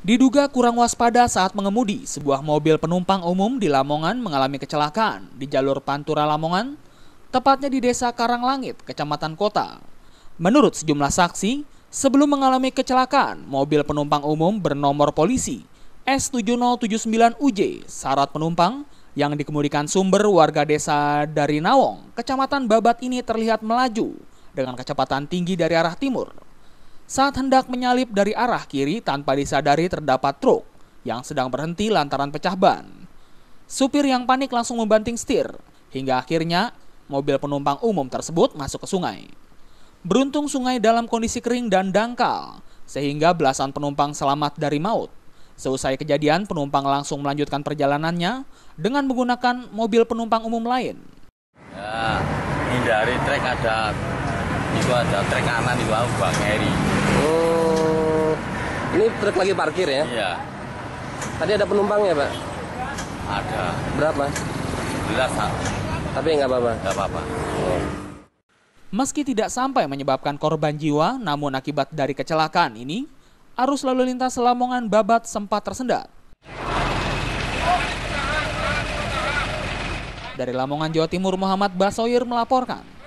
Diduga kurang waspada saat mengemudi, sebuah mobil penumpang umum di Lamongan mengalami kecelakaan di jalur Pantura Lamongan, tepatnya di Desa Karanglangit, Kecamatan Kota. Menurut sejumlah saksi, sebelum mengalami kecelakaan, mobil penumpang umum bernomor polisi S7079UJ syarat penumpang yang dikemudikan Sumber warga desa dari Nawong, Kecamatan Babat ini terlihat melaju dengan kecepatan tinggi dari arah timur. Saat hendak menyalip dari arah kiri tanpa disadari terdapat truk yang sedang berhenti lantaran pecah ban. Supir yang panik langsung membanting setir, hingga akhirnya mobil penumpang umum tersebut masuk ke sungai. Beruntung sungai dalam kondisi kering dan dangkal, sehingga belasan penumpang selamat dari maut. Seusai kejadian, penumpang langsung melanjutkan perjalanannya dengan menggunakan mobil penumpang umum lain. Ya, hindari trek ada trek kanan itu Bang Heri. Oh, ini truk lagi parkir ya? Iya. Tadi ada penumpangnya, Pak? Ada. Berapa? 11. Tapi nggak apa-apa? Nggak apa-apa. Oh. Meski tidak sampai menyebabkan korban jiwa, namun akibat dari kecelakaan ini, arus lalu lintas Lamongan Babat sempat tersendat. Dari Lamongan, Jawa Timur, Muhammad Basoir melaporkan.